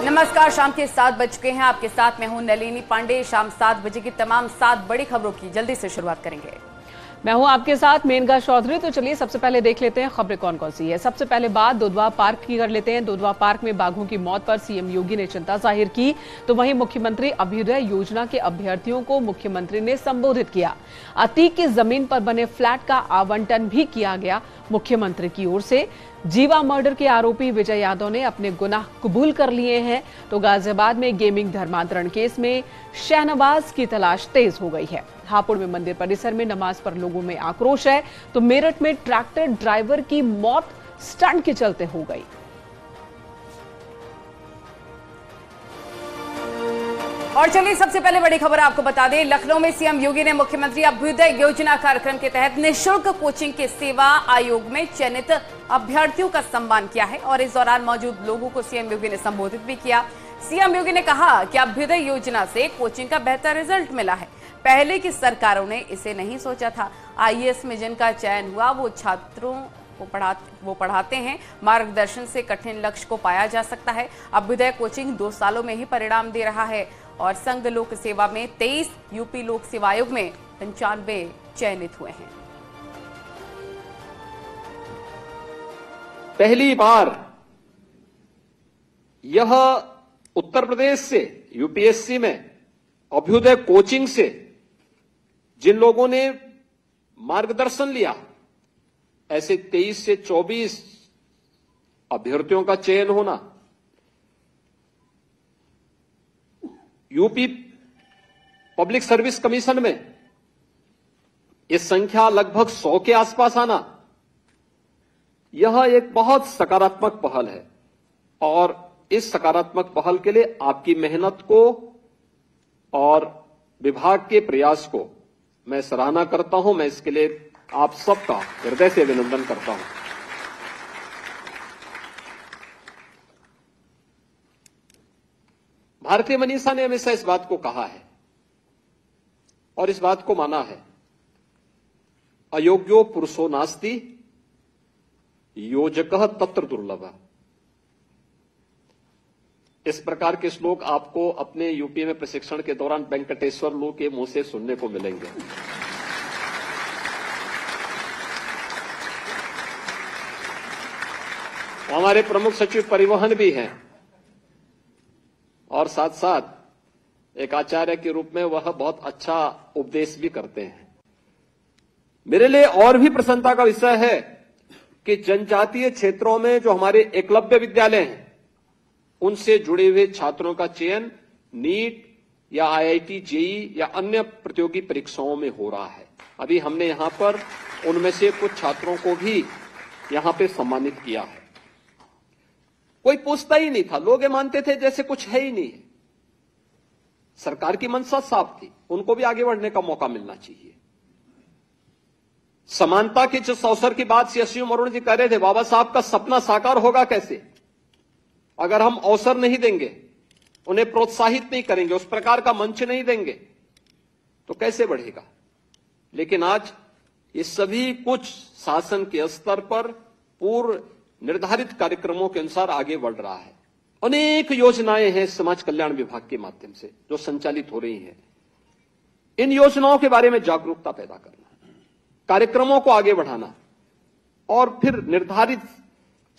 नमस्कार, शाम के 7 बज चुके हैं। आपके साथ मैं हूं नलिनी पांडे। शाम 7 बजे की तमाम 7 बड़ी खबरों की जल्दी से शुरुआत करेंगे। मैं हूं आपके साथ मेनका चौधरी। तो चलिए सबसे पहले देख लेते हैं खबरें कौन कौन सी है। सबसे पहले बात दुधवा पार्क की कर लेते हैं। दुधवा पार्क में बाघों की मौत पर सीएम योगी ने चिंता जाहिर की, तो वहीं मुख्यमंत्री अभ्युदय योजना के अभ्यर्थियों को मुख्यमंत्री ने संबोधित किया। अतीक की जमीन पर बने फ्लैट का आवंटन भी किया गया मुख्यमंत्री की ओर से। जीवा मर्डर के आरोपी विजय यादव ने अपने गुनाह कबूल कर लिए हैं। तो गाजियाबाद में गेमिंग धर्मांतरण केस में शहनवाज की तलाश तेज हो गई है। हापुड़ में मंदिर परिसर में नमाज पर लोगों में आक्रोश है। तो मेरठ में ट्रैक्टर ड्राइवर की मौत स्टंट के चलते हो गई। और चलिए सबसे पहले बड़ी खबर आपको बता दें। लखनऊ में सीएम योगी ने मुख्यमंत्री अभ्युदय योजना कार्यक्रम के तहत निःशुल्क कोचिंग के सेवा आयोग में चयनित अभ्यर्थियों का सम्मान किया है और इस दौरान मौजूद लोगों को सीएम योगी ने संबोधित भी किया। सीएम योगी ने कहा कि अभ्युदय योजना से कोचिंग का बेहतर रिजल्ट मिला है। पहले की सरकारों ने इसे नहीं सोचा था। आईएएस में जिनका चयन हुआ वो छात्रों वो पढ़ाते हैं। मार्गदर्शन से कठिन लक्ष्य को पाया जा सकता है। अभ्युदय कोचिंग 2 सालों में ही परिणाम दे रहा है और संघ लोक सेवा में 23, यूपी लोक सेवा आयोग में 95 चयनित हुए हैं। पहली बार यह उत्तर प्रदेश से यूपीएससी में अभ्युदय कोचिंग से जिन लोगों ने मार्गदर्शन लिया, ऐसे 23 से 24 अभ्यर्थियों का चयन होना, यूपी पब्लिक सर्विस कमीशन में यह संख्या लगभग 100 के आसपास आना, यह एक बहुत सकारात्मक पहल है। और इस सकारात्मक पहल के लिए आपकी मेहनत को और विभाग के प्रयास को मैं सराहना करता हूं। मैं इसके लिए आप सबका हृदय से अभिनंदन करता हूं। भारतीय मनीषा ने हमेशा इस बात को कहा है और इस बात को माना है, अयोग्यो पुरुषो नास्ति योजकः तत्र दुर्लभः। इस प्रकार के श्लोक आपको अपने यूपी में प्रशिक्षण के दौरान वेंकटेश्वर लू के मुंह से सुनने को मिलेंगे। हमारे प्रमुख सचिव परिवहन भी हैं और साथ साथ एक आचार्य के रूप में वह बहुत अच्छा उपदेश भी करते हैं। मेरे लिए और भी प्रसन्नता का विषय है कि जनजातीय क्षेत्रों में जो हमारे एकलव्य विद्यालय हैं, उनसे जुड़े हुए छात्रों का चयन नीट या आईआईटी, जेईई या अन्य प्रतियोगी परीक्षाओं में हो रहा है। अभी हमने यहां पर उनमें से कुछ छात्रों को भी यहां पे सम्मानित किया है। कोई पूछता ही नहीं था, लोग ये मानते थे जैसे कुछ है ही नहीं है। सरकार की मंशा साफ थी, उनको भी आगे बढ़ने का मौका मिलना चाहिए। समानता के जिस अवसर की बात सीएसयू अरुण जी कह रहे थे, बाबा साहब का सपना साकार होगा कैसे? अगर हम अवसर नहीं देंगे, उन्हें प्रोत्साहित नहीं करेंगे, उस प्रकार का मंच नहीं देंगे, तो कैसे बढ़ेगा? लेकिन आज ये सभी कुछ शासन के स्तर पर पूर्व निर्धारित कार्यक्रमों के अनुसार आगे बढ़ रहा है। अनेक योजनाएं हैं समाज कल्याण विभाग के माध्यम से जो संचालित हो रही हैं। इन योजनाओं के बारे में जागरूकता पैदा करना, कार्यक्रमों को आगे बढ़ाना और फिर निर्धारित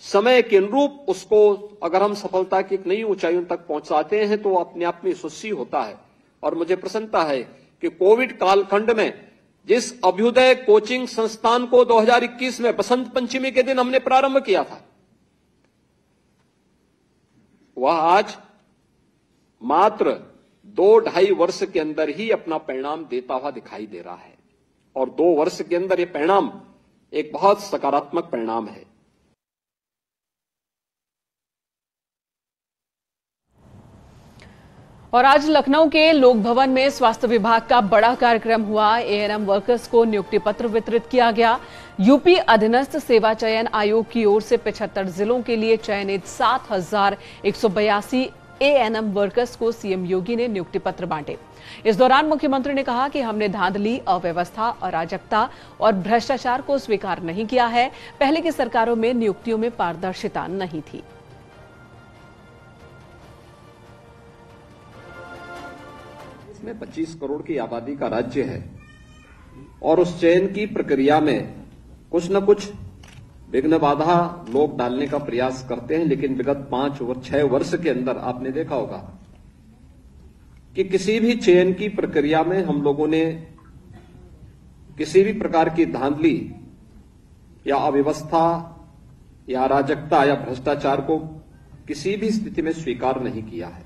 समय के अनुरूप उसको अगर हम सफलता की एक नई ऊंचाइयों तक पहुंचाते हैं तो अपने आप में यशस्वी होता है। और मुझे प्रसन्नता है कि कोविड कालखंड में जिस अभ्युदय कोचिंग संस्थान को 2021 में बसंत पंचमी के दिन हमने प्रारंभ किया था, वह आज मात्र 2-2.5 वर्ष के अंदर ही अपना परिणाम देता हुआ दिखाई दे रहा है। और 2 वर्ष के अंदर यह परिणाम एक बहुत सकारात्मक परिणाम है। और आज लखनऊ के लोक भवन में स्वास्थ्य विभाग का बड़ा कार्यक्रम हुआ। एएनएम वर्कर्स को नियुक्ति पत्र वितरित किया गया। यूपी अधीनस्थ सेवा चयन आयोग की ओर से 75 जिलों के लिए चयनित 7,182 एएनएम वर्कर्स को सीएम योगी ने नियुक्ति पत्र बांटे। इस दौरान मुख्यमंत्री ने कहा कि हमने धांधली, अव्यवस्था, अराजकता और भ्रष्टाचार को स्वीकार नहीं किया है। पहले की सरकारों में नियुक्तियों में पारदर्शिता नहीं थी। में 25 करोड़ की आबादी का राज्य है और उस चयन की प्रक्रिया में कुछ न कुछ विघ्न बाधा लोग डालने का प्रयास करते हैं, लेकिन विगत 5-6 वर्ष के अंदर आपने देखा होगा कि किसी भी चयन की प्रक्रिया में हम लोगों ने किसी भी प्रकार की धांधली या अव्यवस्था या अराजकता या भ्रष्टाचार को किसी भी स्थिति में स्वीकार नहीं किया है।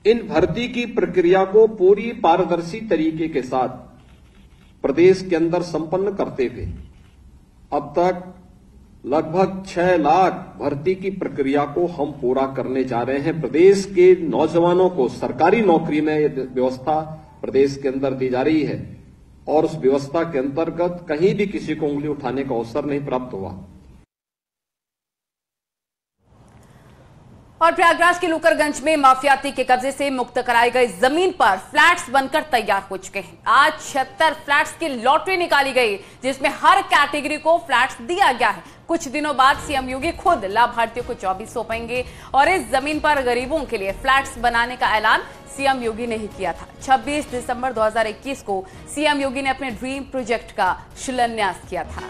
इन भर्ती की प्रक्रिया को पूरी पारदर्शी तरीके के साथ प्रदेश के अंदर संपन्न करते हुए अब तक लगभग 6 लाख भर्ती की प्रक्रिया को हम पूरा करने जा रहे हैं। प्रदेश के नौजवानों को सरकारी नौकरी में व्यवस्था प्रदेश के अंदर दी जा रही है और उस व्यवस्था के अंतर्गत कहीं भी किसी को उंगली उठाने का अवसर नहीं प्राप्त हुआ। और प्रयागराज के लूकरगंज में माफियाती के कब्जे से मुक्त कराई गई जमीन पर फ्लैट्स बनकर तैयार हो चुके हैं। आज 76 फ्लैट्स की लॉटरी निकाली गई जिसमें हर कैटेगरी को फ्लैट्स दिया गया है। कुछ दिनों बाद सीएम योगी खुद लाभार्थियों को 24 सौंपेंगे और इस जमीन पर गरीबों के लिए फ्लैट्स बनाने का ऐलान सीएम योगी ने ही किया था। 26 दिसंबर 2021 को सीएम योगी ने अपने ड्रीम प्रोजेक्ट का शिलान्यास किया था।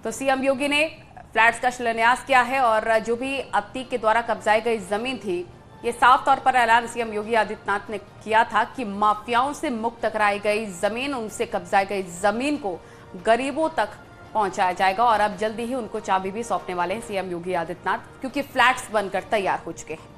तो सीएम योगी ने फ्लैट्स का शिलान्यास किया है और जो भी अतीक के द्वारा कब्जाई गई जमीन थी, ये साफ तौर पर ऐलान सीएम योगी आदित्यनाथ ने किया था कि माफियाओं से मुक्त कराई गई जमीन, उनसे कब्जाई गई जमीन को गरीबों तक पहुंचाया जाएगा और अब जल्दी ही उनको चाबी भी सौंपने वाले हैं सीएम योगी आदित्यनाथ, क्योंकि फ्लैट्स बनकर तैयार हो चुके हैं।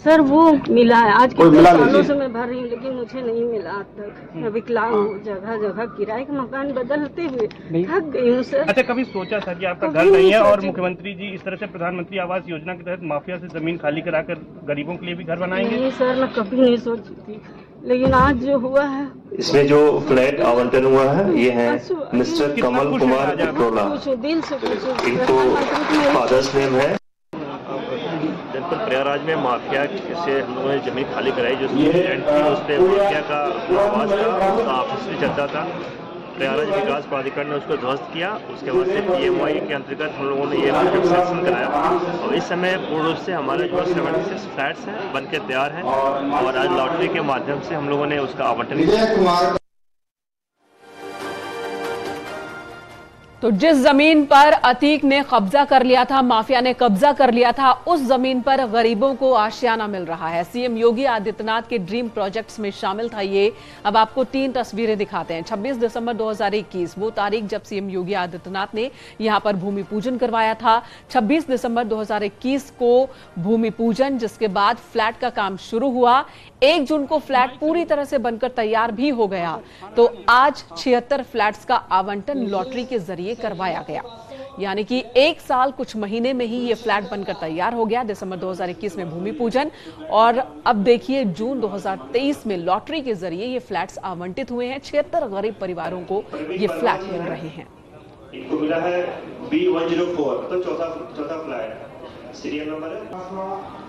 सर वो मिला है, आज कितने सालों से मैं भर रही हूँ लेकिन मुझे नहीं मिला आज तक। मैं विकलांग हूँ, जगह जगह किराए का मकान बदलते हुए थक गई हूँ सर। अच्छा, कभी सोचा सर कि आपका घर नहीं है और मुख्यमंत्री जी इस तरह से प्रधानमंत्री आवास योजना के तहत माफिया से जमीन खाली कराकर गरीबों के लिए भी घर बनाएंगे? नहीं सर, मैं कभी नहीं सोची थी, लेकिन आज जो हुआ है, इसमें जो फ्लैट आवंटन हुआ है ये है मिस्टर कमल कुमार टोला, दिल से इनको फादर्स नेम है। जनपद प्रयागराज में माफिया से हम लोगों ने जमीन खाली कराई, जो एंड थी उस पर माफिया का आवाज था, उसका आपस में चलता था। प्रयागराज विकास प्राधिकरण ने उसको ध्वस्त किया। उसके बाद से PMY के अंतर्गत हम लोगों ने ये प्रोजेक्ट सेक्शन कराया और इस समय पूर्ण रूप से हमारे जो 76 फ्लैट्स हैं बनकर तैयार हैं और आज लॉटरी के माध्यम से हम लोगों ने उसका आवंटन किया। तो जिस जमीन पर अतीक ने कब्जा कर लिया था, माफिया ने कब्जा कर लिया था, उस जमीन पर गरीबों को आशियाना मिल रहा है। सीएम योगी आदित्यनाथ के ड्रीम प्रोजेक्ट्स में शामिल था ये। अब आपको 3 तस्वीरें दिखाते हैं। 26 दिसंबर 2021 वो तारीख जब सीएम योगी आदित्यनाथ ने यहां पर भूमि पूजन करवाया था। 26 दिसंबर 2021 को भूमि पूजन, जिसके बाद फ्लैट का काम शुरू हुआ। 1 जून को फ्लैट पूरी तरह से बनकर तैयार भी हो गया। तो आज 76 फ्लैट्स का आवंटन लॉटरी के जरिए करवाया गया, यानी कि 1 साल कुछ महीने में ही ये फ्लैट बनकर तैयार हो गया। दिसंबर 2021 में भूमि पूजन और अब देखिए जून 2023 में लॉटरी के जरिए ये फ्लैट्स आवंटित हुए हैं। 76 गरीब परिवारों को ये फ्लैट मिल रहे हैं। इनको मिला है B104, मतलब चौथा फ्लैट, सीरियल नंबर है।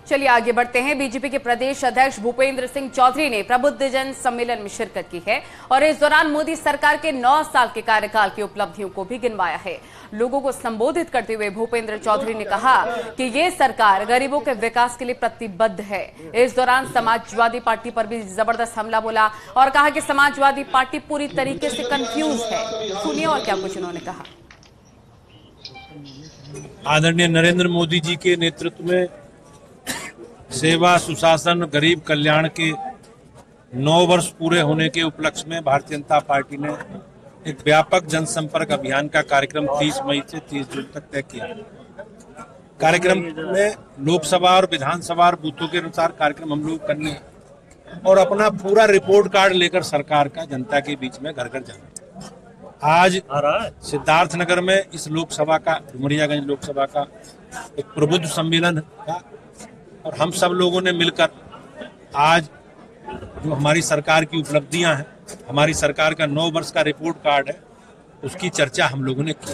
चलिए आगे बढ़ते हैं। बीजेपी के प्रदेश अध्यक्ष भूपेंद्र सिंह चौधरी ने प्रबुद्धजन सम्मेलन में शिरकत की है और इस दौरान मोदी सरकार के 9 साल के कार्यकाल की उपलब्धियों को भी गिनवाया है। लोगों को संबोधित करते हुए भूपेंद्र चौधरी ने कहा कि ये सरकार गरीबों के विकास के लिए प्रतिबद्ध है। इस दौरान समाजवादी पार्टी पर भी जबरदस्त हमला बोला और कहा कि समाजवादी पार्टी पूरी तरीके से कंफ्यूज है। सुनिए और क्या कुछ उन्होंने कहा। आदरणीय नरेंद्र मोदी जी के नेतृत्व में सेवा, सुशासन, गरीब कल्याण के 9 वर्ष पूरे होने के उपलक्ष्य में भारतीय जनता पार्टी ने एक व्यापक जनसंपर्क अभियान का कार्यक्रम 30 मई से 30 जून तक तय किया। कार्यक्रम में लोकसभा और विधानसभा और बूथों के अनुसार कार्यक्रम हम लोग करने और अपना पूरा रिपोर्ट कार्ड लेकर सरकार का जनता के बीच में घर घर जाना। आज सिद्धार्थनगर में इस लोकसभा का, डुमरियागंज लोकसभा का एक प्रबुद्ध सम्मेलन था और हम सब लोगों ने मिलकर आज जो हमारी सरकार की उपलब्धियां हैं, हमारी सरकार का 9 वर्ष का रिपोर्ट कार्ड है, उसकी चर्चा हम लोगों ने की।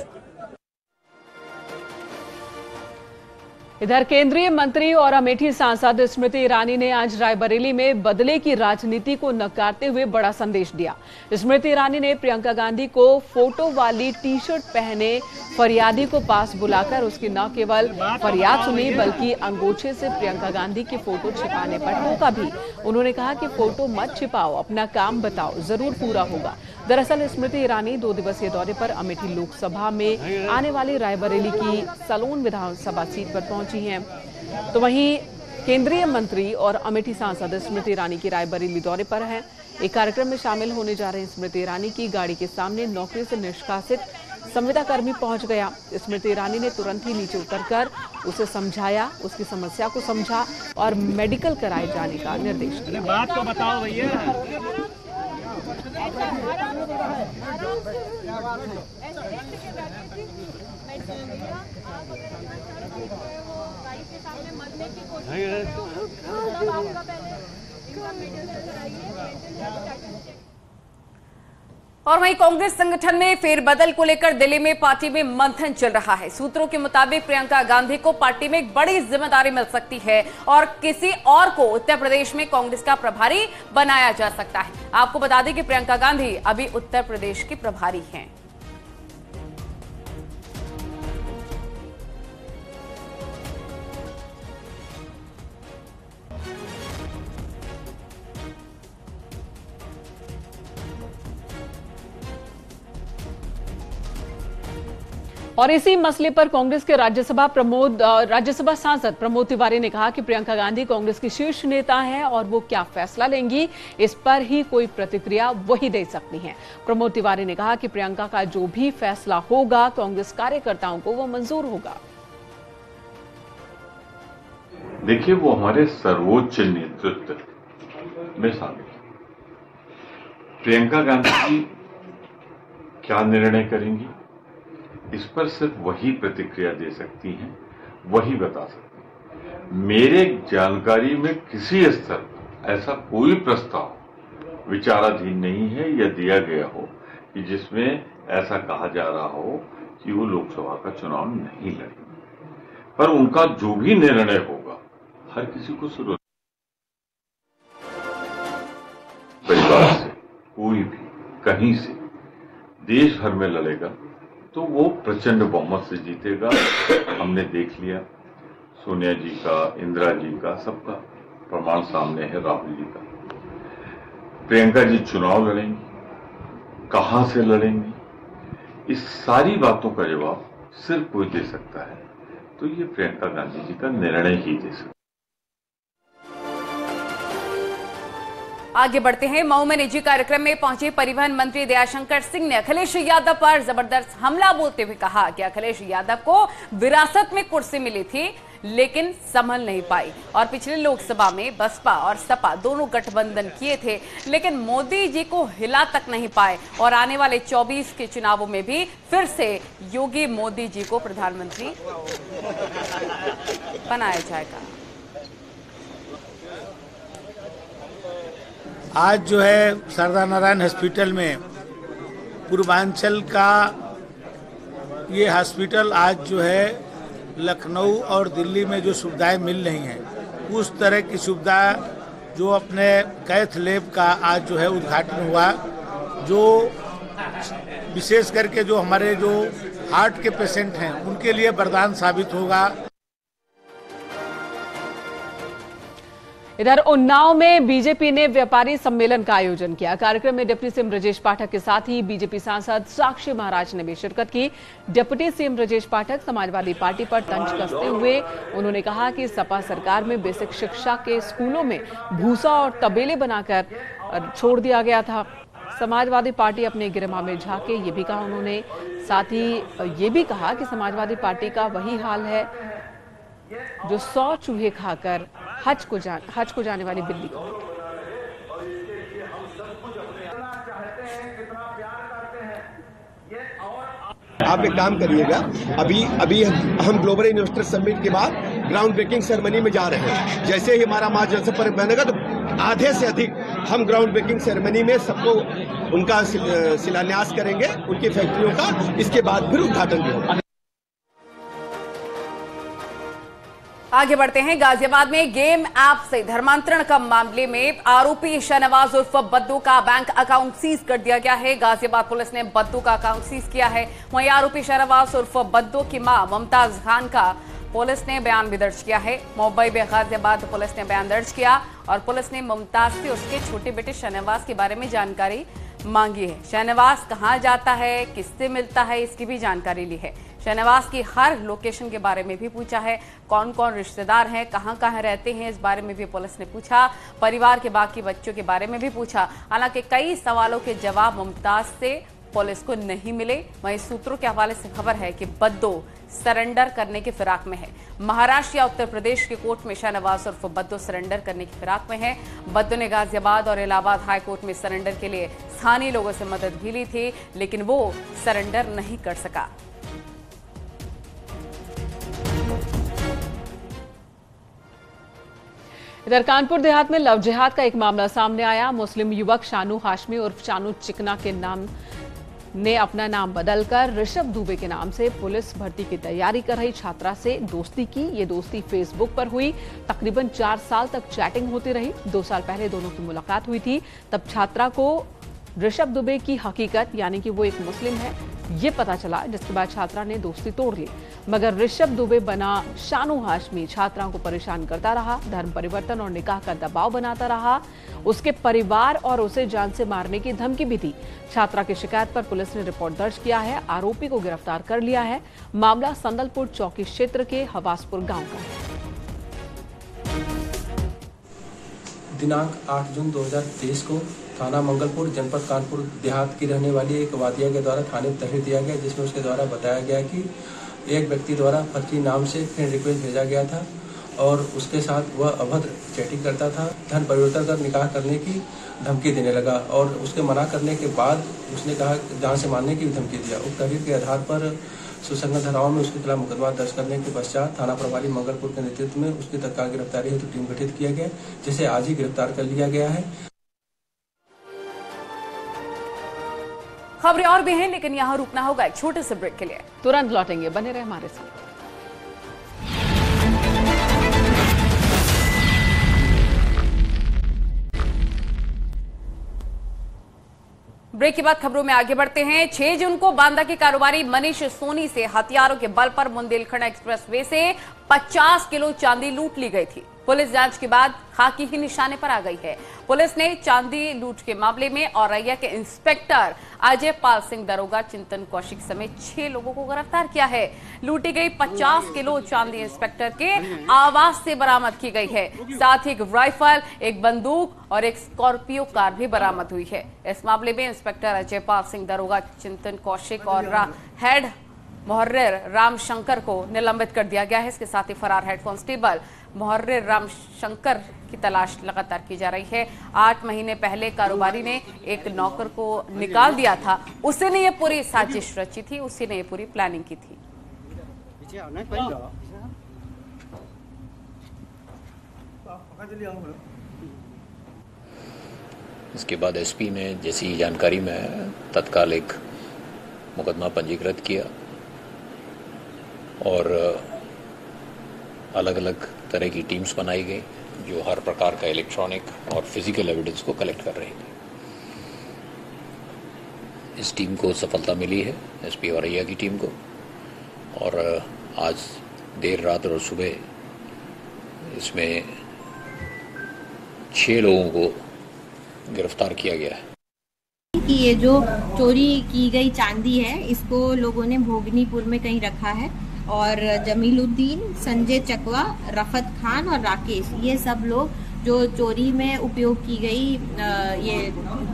इधर केंद्रीय मंत्री और अमेठी सांसद स्मृति ईरानी ने आज रायबरेली में बदले की राजनीति को नकारते हुए बड़ा संदेश दिया। स्मृति ईरानी ने प्रियंका गांधी को फोटो वाली टी शर्ट पहने फरियादी को पास बुलाकर उसकी न केवल फरियाद सुनी बल्कि अंगूठे से प्रियंका गांधी की फोटो छिपाने पर टोका भी। उन्होंने कहा कि फोटो मत छिपाओ, अपना काम बताओ, जरूर पूरा होगा। दरअसल स्मृति ईरानी 2 दिवसीय दौरे पर अमेठी लोकसभा में आने वाली रायबरेली की सलोन विधानसभा सीट पर पहुंची हैं। तो वहीं केंद्रीय मंत्री और अमेठी सांसद स्मृति ईरानी की रायबरेली दौरे पर हैं। एक कार्यक्रम में शामिल होने जा रहे स्मृति ईरानी की गाड़ी के सामने नौकरी से निष्कासित संविदा कर्मी पहुंच गया। स्मृति ईरानी ने तुरंत ही नीचे उतरकर उसे समझाया, उसकी समस्या को समझा और मेडिकल कराए जाने का निर्देश दिया। बात तो बताओ भैया। और वहीं कांग्रेस संगठन में फेरबदल को लेकर दिल्ली में पार्टी में मंथन चल रहा है। सूत्रों के मुताबिक प्रियंका गांधी को पार्टी में एक बड़ी जिम्मेदारी मिल सकती है और किसी और को उत्तर प्रदेश में कांग्रेस का प्रभारी बनाया जा सकता है। आपको बता दें कि प्रियंका गांधी अभी उत्तर प्रदेश की प्रभारी हैं। और इसी मसले पर कांग्रेस के राज्यसभा सांसद प्रमोद तिवारी ने कहा कि प्रियंका गांधी कांग्रेस की शीर्ष नेता हैं और वो क्या फैसला लेंगी इस पर ही कोई प्रतिक्रिया वही दे सकती हैं। प्रमोद तिवारी ने कहा कि प्रियंका का जो भी फैसला होगा कांग्रेस कार्यकर्ताओं को वो मंजूर होगा। देखिए, वो हमारे सर्वोच्च नेतृत्व में शामिल है। प्रियंका गांधी क्या निर्णय करेंगी इस पर सिर्फ वही प्रतिक्रिया दे सकती हैं, वही बता सकती हैं। मेरे जानकारी में किसी स्तर पर ऐसा कोई प्रस्ताव विचाराधीन नहीं है या दिया गया हो कि जिसमें ऐसा कहा जा रहा हो कि वो लोकसभा का चुनाव नहीं लड़ेंगे, पर उनका जो भी निर्णय होगा हर किसी को सुरक्षित परिवार से कोई भी कहीं से देश भर में लड़ेगा तो वो प्रचंड बहुमत से जीतेगा। हमने देख लिया, सोनिया जी का, इंदिरा जी का, सबका प्रमाण सामने है, राहुल जी का। प्रियंका जी चुनाव लड़ेंगी, कहां से लड़ेंगी, इस सारी बातों का जवाब सिर्फ कोई दे सकता है, तो ये प्रियंका गांधी जी का निर्णय ही दे सकता है। आगे बढ़ते हैं। मऊ में निजी कार्यक्रम में पहुंचे परिवहन मंत्री दयाशंकर सिंह ने अखिलेश यादव पर जबरदस्त हमला बोलते हुए कहा कि अखिलेश यादव को विरासत में कुर्सी मिली थी लेकिन संभल नहीं पाई और पिछले लोकसभा में बसपा और सपा दोनों गठबंधन किए थे लेकिन मोदी जी को हिला तक नहीं पाए और आने वाले 24 के चुनावों में भी फिर से योगी मोदी जी को प्रधानमंत्री बनाया जाएगा। आज जो है सरदार नारायण हॉस्पिटल में पूर्वांचल का ये हॉस्पिटल आज जो है लखनऊ और दिल्ली में जो सुविधाएं मिल रही हैं उस तरह की सुविधा जो अपने कैथ लैब का आज जो है उद्घाटन हुआ, जो विशेष करके जो हमारे जो हार्ट के पेशेंट हैं उनके लिए वरदान साबित होगा। इधर उन्नाव में बीजेपी ने व्यापारी सम्मेलन का आयोजन किया। कार्यक्रम में डिप्टी सीएम ब्रजेश पाठक के साथ ही बीजेपी सांसद साक्षी महाराज ने भी शिरकत की। Deputy CM Brajesh Pathak Samajwadi party पर तंज कसते हुए उन्होंने कहा कि सपा सरकार में बेसिक शिक्षा के स्कूलों में भूसा और तबेले बनाकर छोड़ दिया गया था। समाजवादी पार्टी अपने गिरमा में झांके, ये भी कहा उन्होंने। साथ ही ये भी कहा कि समाजवादी पार्टी का वही हाल है जो 100 चूहे खाकर हज को जाने वाली बिल्ली को। आप एक काम करिएगा, अभी हम ग्लोबल इन्वेस्टर समिट के बाद ग्राउंड ब्रेकिंग सेरेमनी में जा रहे हैं। जैसे ही हमारा महाजनसभा पर बनेगा तो आधे से अधिक हम ग्राउंड ब्रेकिंग सेरेमनी में सबको उनका शिलान्यास करेंगे, उनकी फैक्ट्रियों का। इसके बाद फिर उद्घाटन भी होगा। आगे बढ़ते हैं। गाजियाबाद में गेम ऐप से धर्मांतरण का मामले में आरोपी शाहनवाज उर्फ बद्दू का बैंक अकाउंट सीज कर दिया गया है। गाजियाबाद पुलिस ने बद्दू का अकाउंट सीज किया है। वहीं आरोपी शाहनवाज उर्फ बद्दू की मां मुमताज खान का पुलिस ने बयान भी दर्ज किया है। मुंबई में गाजियाबाद पुलिस ने बयान दर्ज किया और पुलिस ने मुमताज से उसके छोटे बेटे शाहनवाज के बारे में जानकारी मांगी है। शाहनवाज कहां जाता है, किससे मिलता है, इसकी भी जानकारी ली है। शाहनवाज की हर लोकेशन के बारे में भी पूछा है। कौन कौन रिश्तेदार हैं, कहां कहां रहते हैं, इस बारे में भी पुलिस ने पूछा। परिवार के बाकी बच्चों के बारे में भी पूछा। हालांकि कई सवालों के जवाब मुमताज से पुलिस को नहीं मिले। वहीं सूत्रों के हवाले से खबर है कि बद्दू सरेंडर करने की फिराक में है। महाराष्ट्र या उत्तर प्रदेश के कोर्ट में शाहनवाज उर्फ बद्दू सरेंडर करने की फिराक में है। बद्दू ने गाजियाबाद और इलाहाबाद हाई कोर्ट में सरेंडर के लिए स्थानीय लोगों से मदद भी ली थी, लेकिन वो सरेंडर नहीं कर सका। इधर कानपुर देहात में लव जिहाद का एक मामला सामने आया। मुस्लिम युवक शानू हाशमी उर्फ शानू चिकना के नाम ने अपना नाम बदलकर ऋषभ दुबे के नाम से पुलिस भर्ती की तैयारी कर रही छात्रा से दोस्ती की। ये दोस्ती फेसबुक पर हुई। तकरीबन 4 साल तक चैटिंग होती रही। 2 साल पहले दोनों की मुलाकात हुई थी। तब छात्रा को ऋषभ दुबे की हकीकत यानी कि वो एक मुस्लिम है ये पता चला, जिसके बाद छात्रा ने दोस्ती तोड़ ली। मगर ऋषभ दुबे बना शानू हाशमी छात्राओं को परेशान करता रहा, धर्म परिवर्तन और निकाह का दबाव बनाता रहा। उसके परिवार और उसे जान से मारने की धमकी भी दी। छात्रा की शिकायत पर पुलिस ने रिपोर्ट दर्ज किया है। आरोपी को गिरफ्तार कर लिया है। मामला संदलपुर चौकी क्षेत्र के हवासपुर गांव का है। दिनांक 8 जून 2023 को थाना मंगलपुर जनपद कानपुर देहात की रहने वाली एक वादिया के द्वारा थाने में तहरीर दिया गया, जिसमें उसके द्वारा बताया गया कि एक व्यक्ति द्वारा फर्जी नाम से फ्रेंड रिक्वेस्ट भेजा गया था और उसके साथ वह अभद्र चैटिंग करता था। धन परिवर्तन कर निकाह करने की धमकी देने लगा और उसके मना करने के बाद उसने कहा जान से मारने की भी धमकी दिया। उस तहरीर के आधार पर सुसंगत धाराओं में उसके खिलाफ मुकदमा दर्ज करने के पश्चात थाना प्रभारी मंगलपुर के नेतृत्व में उसकी तत्काल गिरफ्तारी हेतु टीम गठित किया गया, जिसे आज ही गिरफ्तार कर लिया गया है। खबरें और भी हैं, लेकिन यहां रुकना होगा एक छोटे से ब्रेक के लिए। तुरंत लौटेंगे, बने रहे हमारे साथ। ब्रेक के बाद खबरों में आगे बढ़ते हैं। 6 जून को बांदा के कारोबारी मनीष सोनी से हथियारों के बल पर बुंदेलखंड एक्सप्रेसवे से 50 किलो चांदी लूट ली गई थी। पुलिस जांच के बाद खाकी ही निशाने पर आ गई है। पुलिस ने चांदी लूट के मामले में औरैया के इंस्पेक्टर अजय पाल सिंह, दरोगा चिंतन कौशिक समेत 6 लोगों को गिरफ्तार किया है। लूटी गई 50 किलो चांदी इंस्पेक्टर के आवास से बरामद की गई है। साथ ही एक राइफल, एक बंदूक और एक स्कॉर्पियो कार भी बरामद हुई है। इस मामले में इंस्पेक्टर अजय पाल सिंह, दरोगा चिंतन कौशिक और हेड मोहर्रिर रामशंकर को निलंबित कर दिया गया है। इसके साथ ही फरार हेड कांस्टेबल मोहर्रिर रामशंकर की तलाश लगातार की जा रही है। 8 महीने पहले कारोबारी ने एक नौकर को निकाल दिया था। उसी ने ये पूरी साजिश रची थी, उसी ने ये पूरी प्लानिंग की थी। इसके बाद एसपी ने जैसी जानकारी में तत्काल एक मुकदमा पंजीकृत किया और अलग अलग तरह की टीम्स बनाई गई जो हर प्रकार का इलेक्ट्रॉनिक और फिजिकल एविडेंस को कलेक्ट कर रही थी। इस टीम को सफलता मिली है, एसपी औरैया की टीम को, और आज देर रात और सुबह इसमें 6 लोगों को गिरफ्तार किया गया है। कि ये जो चोरी की गई चांदी है इसको लोगों ने भोगनीपुर में कहीं रखा है और जमीलुद्दीन, संजय चकवा, रफत खान और राकेश, ये सब लोग जो चोरी में उपयोग की गई ये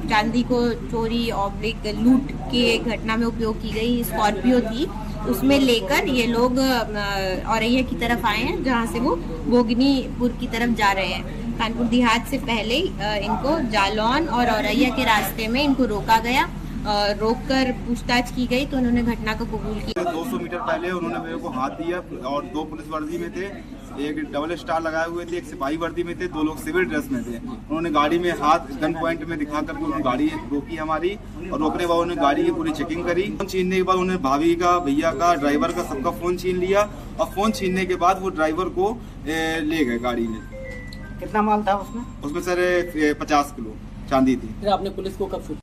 चांदी को चोरी ऑब्लिक लूट के घटना में उपयोग की गई स्कॉर्पियो थी, उसमें लेकर ये लोग औरैया की तरफ आए हैं, जहां से वो भोगनीपुर की तरफ जा रहे हैं। कानपुर देहात से पहले इनको जालौन और औरैया के रास्ते में इनको रोका गया। रोककर पूछताछ की गई तो उन्होंने घटना को कबूल किया। 200 मीटर पहले उन्होंने मेरे को हाथ दिया और 2 पुलिस वर्दी में थे एक डबल स्टार लगाए हुए थे, एक सिपाही वर्दी में थे, 2 लोग सिविल ड्रेस में थे। उन्होंने गाड़ी में हाथ गन पॉइंट में दिखा करके उन्होंने गाड़ी रोकी हमारी, और रोकने के बाद उन्होंने गाड़ी की पूरी चेकिंग करी। फोन छीनने के बाद उन्होंने भाभी का, भैया का, ड्राइवर का, सबका फोन छीन लिया, और फोन छीनने के बाद वो ड्राइवर को ले गए गाड़ी में। कितना माल था उसमें? उसमें सर 50 किलो चांदी थी। फिर आपने पुलिस को कब सूचित?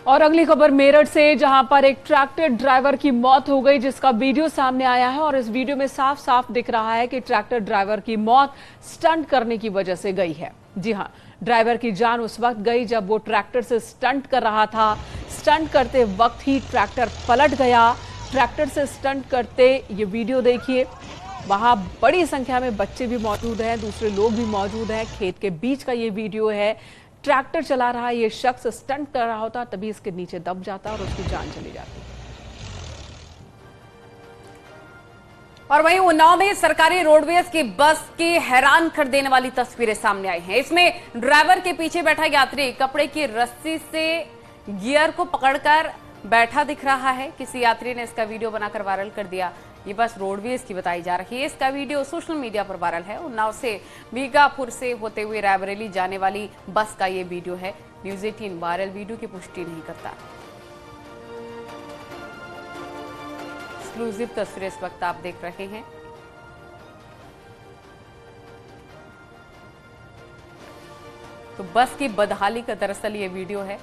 और अगली खबर मेरठ से, जहां पर एक ट्रैक्टर ड्राइवर की मौत हो गई, जिसका वीडियो सामने आया है। और इस वीडियो में साफ साफ दिख रहा है कि ट्रैक्टर ड्राइवर की मौत स्टंट करने की वजह से गई है। जी हां, ड्राइवर की जान उस वक्त गई जब वो ट्रैक्टर से स्टंट कर रहा था। स्टंट करते वक्त ही ट्रैक्टर पलट गया। ट्रैक्टर से स्टंट करते ये वीडियो देखिए, वहां बड़ी संख्या में बच्चे भी मौजूद हैं, दूसरे लोग भी मौजूद हैं। खेत के बीच का ये वीडियो है। ट्रैक्टर चला रहा ये शख्स स्टंट कर रहा होता, तभी इसके नीचे दब जाता और उसकी जान चली जाती। और वहीं उन्नाव में सरकारी रोडवेज की बस की हैरान कर देने वाली तस्वीरें सामने आई हैं। इसमें ड्राइवर के पीछे बैठा यात्री कपड़े की रस्सी से गियर को पकड़कर बैठा दिख रहा है। किसी यात्री ने इसका वीडियो बनाकर वायरल कर दिया। ये बस रोडवेज की बताई जा रही है। इसका वीडियो सोशल मीडिया पर वायरल है। उन्नाव से बीघापुर से होते हुए रायबरेली जाने वाली बस का ये वीडियो है। न्यूज़ 18 वायरल वीडियो की पुष्टि नहीं करता। एक्सक्लूसिव तस्वीरें इस वक्त आप देख रहे हैं। तो बस की बदहाली का दरअसल ये वीडियो है,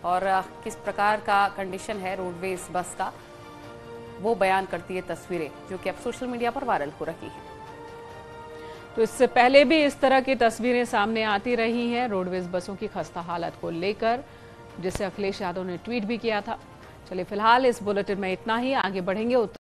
और किस प्रकार का कंडीशन है रोडवेज बस का, वो बयान करती है तस्वीरें, जो कि अब सोशल मीडिया पर वायरल हो रही हैं। तो इससे पहले भी इस तरह की तस्वीरें सामने आती रही हैं रोडवेज बसों की खस्ता हालत को लेकर, जिसे अखिलेश यादव ने ट्वीट भी किया था। चलिए फिलहाल इस बुलेटिन में इतना ही, आगे बढ़ेंगे।